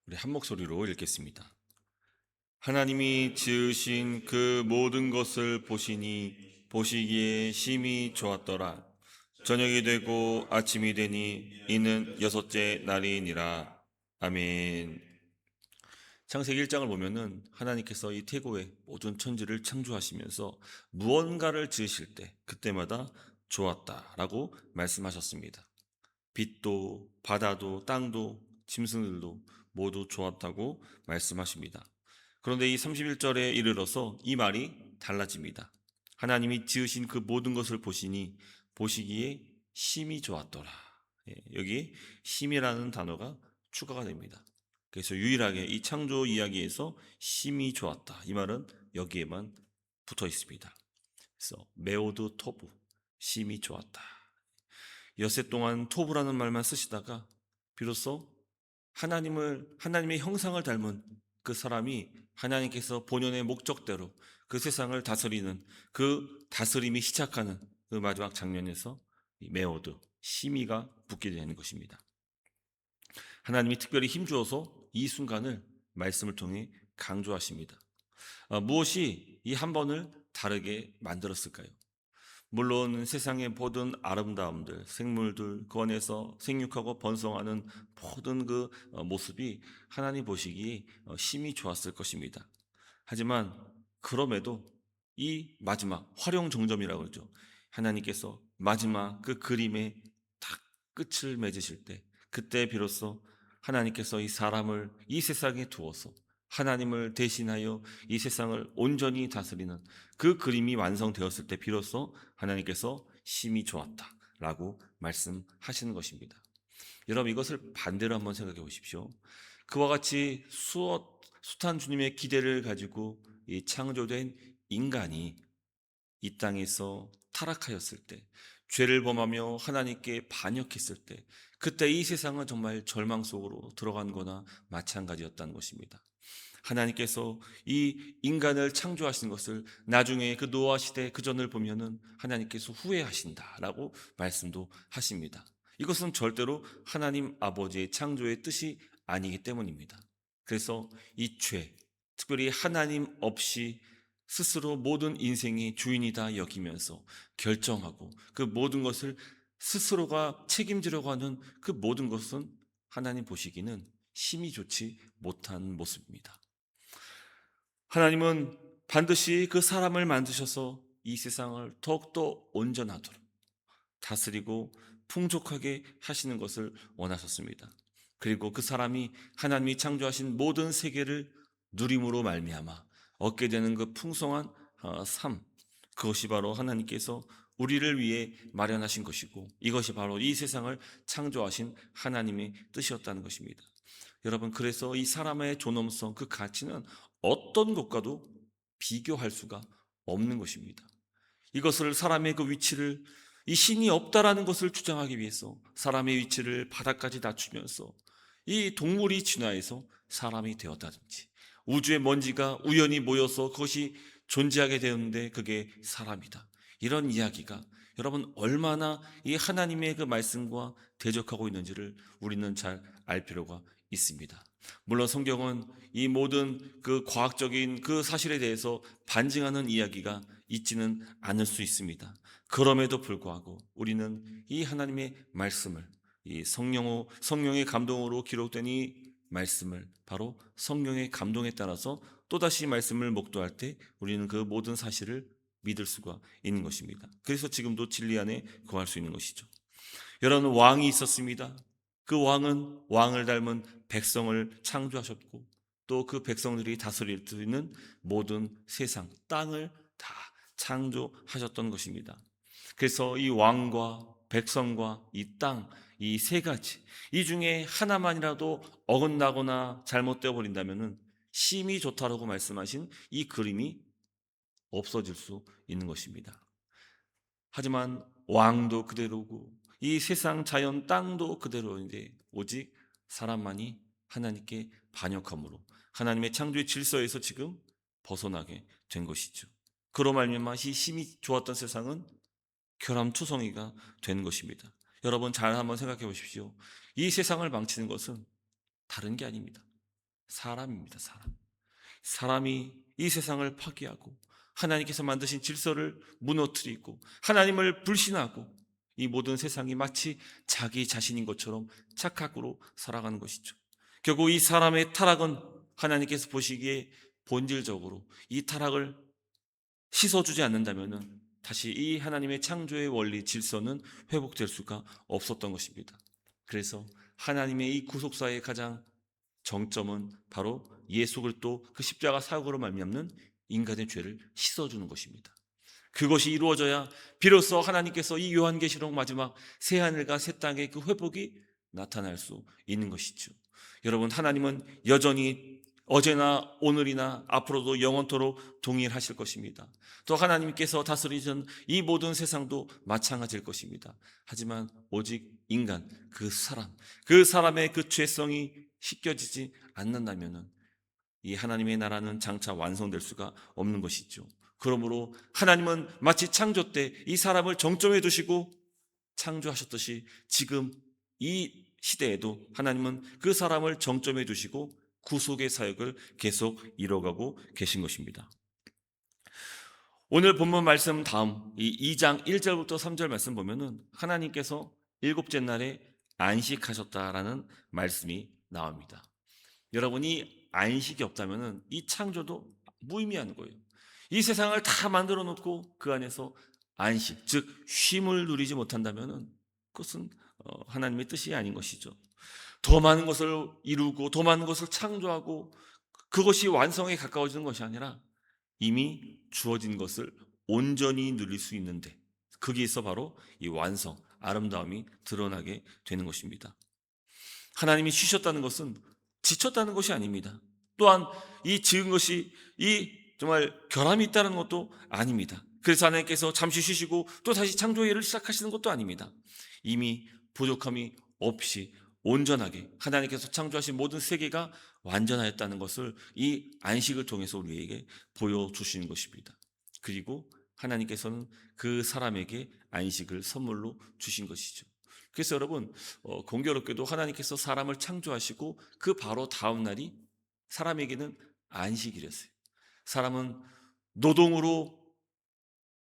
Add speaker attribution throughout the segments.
Speaker 1: 우리 한 목소리로 읽겠습니다. 하나님이 지으신 그 모든 것을 보시니 보시기에 심히 좋았더라. 저녁이 되고 아침이 되니 이는 여섯째 날이니라. 아멘. 창세기 1장을 보면은 하나님께서 이 태고의 모든 천지를 창조하시면서 무언가를 지으실 때 그때마다 좋았다라고 말씀하셨습니다. 빛도 바다도 땅도 짐승들도 모두 좋았다고 말씀하십니다. 그런데 이 31절에 이르러서 이 말이 달라집니다. 하나님이 지으신 그 모든 것을 보시니 보시기에 심히 좋았더라. 여기 심이라는 단어가 추가가 됩니다. 그래서 유일하게 이 창조 이야기에서 심히 좋았다. 이 말은 여기에만 붙어 있습니다. 그래서 메오드 토브, 심히 좋았다. 엿새 동안 토부라는 말만 쓰시다가 비로소 하나님의 형상을 닮은 그 사람이 하나님께서 본연의 목적대로 그 세상을 다스리는 그 다스림이 시작하는 그 마지막 장면에서 이 메오드, 심의가 붙게 되는 것입니다. 하나님이 특별히 힘주어서 이 순간을 말씀을 통해 강조하십니다. 무엇이 이 한 번을 다르게 만들었을까요? 물론 세상의 모든 아름다움들, 생물들, 그 안에서 생육하고 번성하는 모든 그 모습이 하나님 보시기에 심히 좋았을 것입니다. 하지만 그럼에도 이 마지막 활용정점이라고 그러죠. 하나님께서 마지막 그 그림에 딱 끝을 맺으실 때 그때 비로소 하나님께서 이 사람을 이 세상에 두어서 하나님을 대신하여 이 세상을 온전히 다스리는 그 그림이 완성되었을 때 비로소 하나님께서 심히 좋았다라고 말씀하시는 것입니다. 여러분 이것을 반대로 한번 생각해 보십시오. 그와 같이 숱한 주님의 기대를 가지고 이 창조된 인간이 이 땅에서 타락하였을 때, 죄를 범하며 하나님께 반역했을 때, 그때 이 세상은 정말 절망 속으로 들어간 거나 마찬가지였다는 것입니다. 하나님께서 이 인간을 창조하신 것을 나중에 그 노아 시대 그 전을 보면은 하나님께서 후회하신다라고 말씀도 하십니다. 이것은 절대로 하나님 아버지의 창조의 뜻이 아니기 때문입니다. 그래서 이 죄, 특별히 하나님 없이 스스로 모든 인생의 주인이다 여기면서 결정하고 그 모든 것을 스스로가 책임지려고 하는 그 모든 것은 하나님 보시기는 심히 좋지 못한 모습입니다. 하나님은 반드시 그 사람을 만드셔서 이 세상을 더욱더 온전하도록 다스리고 풍족하게 하시는 것을 원하셨습니다. 그리고 그 사람이 하나님이 창조하신 모든 세계를 누림으로 말미암아 얻게 되는 그 풍성한 삶, 그것이 바로 하나님께서 우리를 위해 마련하신 것이고 이것이 바로 이 세상을 창조하신 하나님의 뜻이었다는 것입니다. 여러분, 그래서 이 사람의 존엄성, 그 가치는 어떤 것과도 비교할 수가 없는 것입니다. 이것을 사람의 그 위치를 이 신이 없다라는 것을 주장하기 위해서 사람의 위치를 바닥까지 낮추면서 이 동물이 진화해서 사람이 되었다든지 우주의 먼지가 우연히 모여서 그것이 존재하게 되었는데 그게 사람이다. 이런 이야기가 여러분 얼마나 이 하나님의 그 말씀과 대적하고 있는지를 우리는 잘 알 필요가 있습니다. 물론 성경은 이 모든 그 과학적인 그 사실에 대해서 반증하는 이야기가 있지는 않을 수 있습니다. 그럼에도 불구하고 우리는 이 하나님의 말씀을 이 성령의 감동으로 기록된 이 말씀을 바로 성령의 감동에 따라서 또다시 말씀을 목도할 때 우리는 그 모든 사실을 믿을 수가 있는 것입니다. 그래서 지금도 진리 안에 거할 수 있는 것이죠. 여러분 왕이 있었습니다. 그 왕은 왕을 닮은 백성을 창조하셨고 또 그 백성들이 다스릴 수 있는 모든 세상, 땅을 다 창조하셨던 것입니다. 그래서 이 왕과 백성과 이 땅, 이 세 가지, 이 중에 하나만이라도 어긋나거나 잘못되어 버린다면 심히 좋다라고 말씀하신 이 그림이 없어질 수 있는 것입니다. 하지만 왕도 그대로고 이 세상 자연 땅도 그대로인데 오직 사람만이 하나님께 반역함으로 하나님의 창조의 질서에서 지금 벗어나게 된 것이죠. 그로 말미암아 이 심히 좋았던 세상은 결함투성이가 된 것입니다. 여러분 잘 한번 생각해 보십시오. 이 세상을 망치는 것은 다른 게 아닙니다. 사람입니다. 사람이 이 세상을 파괴하고 하나님께서 만드신 질서를 무너뜨리고 하나님을 불신하고 이 모든 세상이 마치 자기 자신인 것처럼 착각으로 살아가는 것이죠. 결국 이 사람의 타락은 하나님께서 보시기에 본질적으로 이 타락을 씻어주지 않는다면 다시 이 하나님의 창조의 원리 질서는 회복될 수가 없었던 것입니다. 그래서 하나님의 이 구속사의 가장 정점은 바로 예수 그리스도 그 십자가 사역으로 말미암는 인간의 죄를 씻어주는 것입니다. 그것이 이루어져야 비로소 하나님께서 이 요한계시록 마지막 새 하늘과 새 땅의 그 회복이 나타날 수 있는 것이죠. 여러분, 하나님은 여전히 어제나 오늘이나 앞으로도 영원토록 동일하실 것입니다. 또 하나님께서 다스리신 이 모든 세상도 마찬가지일 것입니다. 하지만 오직 인간, 그 사람의 그 죄성이 씻겨지지 않는다면 이 하나님의 나라는 장차 완성될 수가 없는 것이죠. 그러므로 하나님은 마치 창조 때 이 사람을 정점에 두시고 창조하셨듯이 지금 이 시대에도 하나님은 그 사람을 정점에 두시고 구속의 사역을 계속 이뤄가고 계신 것입니다. 오늘 본문 말씀 다음 이 2장 1절부터 3절 말씀 보면은 하나님께서 일곱째 날에 안식하셨다라는 말씀이 나옵니다. 여러분이 안식이 없다면은 이 창조도 무의미한 거예요. 이 세상을 다 만들어 놓고 그 안에서 안식, 즉 쉼을 누리지 못한다면은 그것은 하나님의 뜻이 아닌 것이죠. 더 많은 것을 이루고 더 많은 것을 창조하고 그것이 완성에 가까워지는 것이 아니라 이미 주어진 것을 온전히 누릴 수 있는데 거기에서 바로 이 완성, 아름다움이 드러나게 되는 것입니다. 하나님이 쉬셨다는 것은 지쳤다는 것이 아닙니다. 또한 이 지은 것이 이 정말 결함이 있다는 것도 아닙니다. 그래서 하나님께서 잠시 쉬시고 또 다시 창조의 일을 시작하시는 것도 아닙니다. 이미 부족함이 없이 온전하게 하나님께서 창조하신 모든 세계가 완전하였다는 것을 이 안식을 통해서 우리에게 보여주시는 것입니다. 그리고 하나님께서는 그 사람에게 안식을 선물로 주신 것이죠. 그래서 여러분, 공교롭게도 하나님께서 사람을 창조하시고 그 바로 다음 날이 사람에게는 안식이랬어요. 사람은 노동으로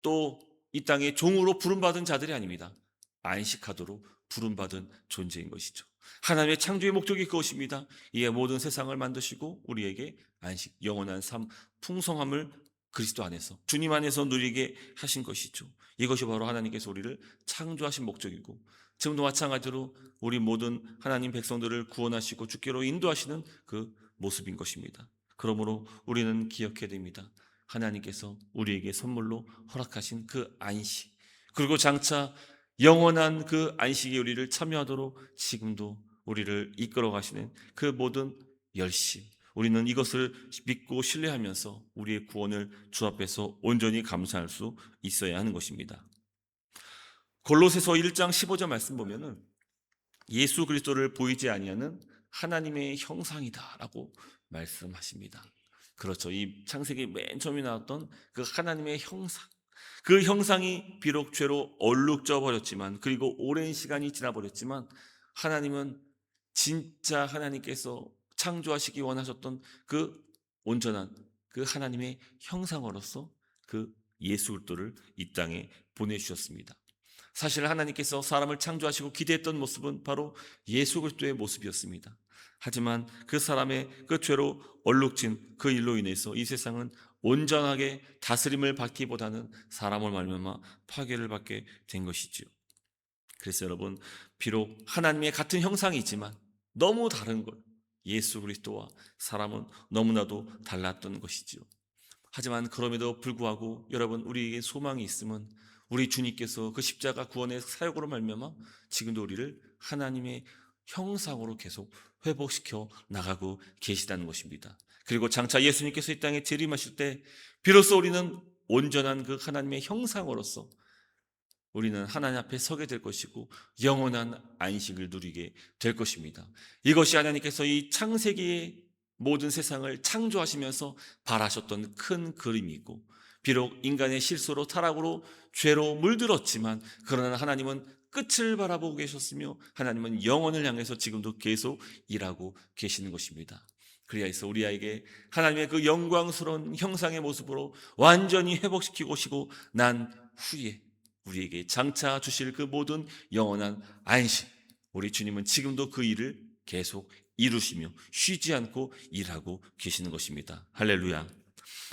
Speaker 1: 또 이 땅에 종으로 부름받은 자들이 아닙니다. 안식하도록 부름받은 존재인 것이죠. 하나님의 창조의 목적이 그것입니다. 이에 모든 세상을 만드시고 우리에게 안식, 영원한 삶, 풍성함을 그리스도 안에서 주님 안에서 누리게 하신 것이죠. 이것이 바로 하나님께서 우리를 창조하신 목적이고 지금도 마찬가지로 우리 모든 하나님 백성들을 구원하시고 주께로 인도하시는 그 모습인 것입니다. 그러므로 우리는 기억해야 됩니다. 하나님께서 우리에게 선물로 허락하신 그 안식, 그리고 장차 영원한 그 안식에 우리를 참여하도록 지금도 우리를 이끌어 가시는 그 모든 열심, 우리는 이것을 믿고 신뢰하면서 우리의 구원을 주 앞에서 온전히 감사할 수 있어야 하는 것입니다. 골로새서 1장 15절 말씀 보면은 예수 그리스도를 보이지 아니하는 하나님의 형상이다라고 말씀하십니다. 그렇죠. 이 창세기 맨 처음에 나왔던 그 하나님의 형상, 그 형상이 비록 죄로 얼룩져 버렸지만 그리고 오랜 시간이 지나 버렸지만 하나님은 진짜 하나님께서 창조하시기 원하셨던 그 온전한 그 하나님의 형상으로서 그 예수 그리스도를 이 땅에 보내주셨습니다. 사실 하나님께서 사람을 창조하시고 기대했던 모습은 바로 예수 그리스도의 모습이었습니다. 하지만 그 사람의 그 죄로 얼룩진 그 일로 인해서 이 세상은 온전하게 다스림을 받기보다는 사람을 말미암아 파괴를 받게 된 것이지요. 그래서 여러분, 비록 하나님의 같은 형상이지만 너무 다른 것, 예수 그리스도와 사람은 너무나도 달랐던 것이지요. 하지만 그럼에도 불구하고 여러분, 우리에게 소망이 있으면 우리 주님께서 그 십자가 구원의 사역으로 말미암아 지금도 우리를 하나님의 형상으로 계속 회복시켜 나가고 계시다는 것입니다. 그리고 장차 예수님께서 이 땅에 재림하실 때 비로소 우리는 온전한 그 하나님의 형상으로서 우리는 하나님 앞에 서게 될 것이고 영원한 안식을 누리게 될 것입니다. 이것이 하나님께서 이 창세기의 모든 세상을 창조하시면서 바라셨던 큰 그림이고, 비록 인간의 실수로 타락으로 죄로 물들었지만 그러나 하나님은 끝을 바라보고 계셨으며 하나님은 영원을 향해서 지금도 계속 일하고 계시는 것입니다. 그리하여서 우리에게 하나님의 그 영광스러운 형상의 모습으로 완전히 회복시키고 오시고 난 후에 우리에게 장차 주실 그 모든 영원한 안식, 우리 주님은 지금도 그 일을 계속 이루시며 쉬지 않고 일하고 계시는 것입니다. 할렐루야.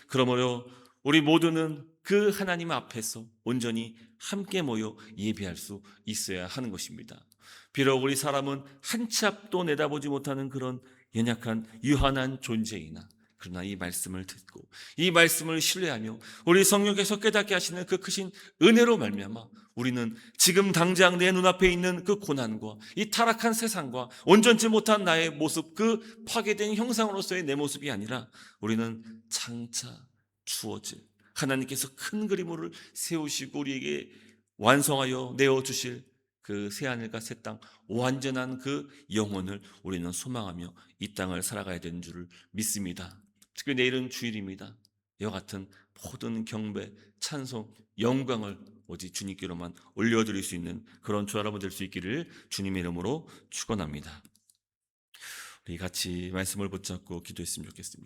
Speaker 1: 그러므로 우리 모두는 그 하나님 앞에서 온전히 함께 모여 예배할 수 있어야 하는 것입니다. 비록 우리 사람은 한 치 앞도 내다보지 못하는 그런 연약한 유한한 존재이나, 그러나 이 말씀을 듣고 이 말씀을 신뢰하며 우리 성령께서 깨닫게 하시는 그 크신 은혜로 말미암아 우리는 지금 당장 내 눈앞에 있는 그 고난과 이 타락한 세상과 온전치 못한 나의 모습, 그 파괴된 형상으로서의 내 모습이 아니라 우리는 장차 주어질 하나님께서 큰 그림을 세우시고 우리에게 완성하여 내어주실 그 새하늘과 새 땅, 완전한 그 영혼을 우리는 소망하며 이 땅을 살아가야 되는 줄을 믿습니다. 특히 내일은 주일입니다. 이와 같은 모든 경배, 찬송, 영광을 오직 주님께로만 올려드릴 수 있는 그런 주 여러분 될 수 있기를 주님의 이름으로 축원합니다. 우리 같이 말씀을 붙잡고 기도했으면 좋겠습니다.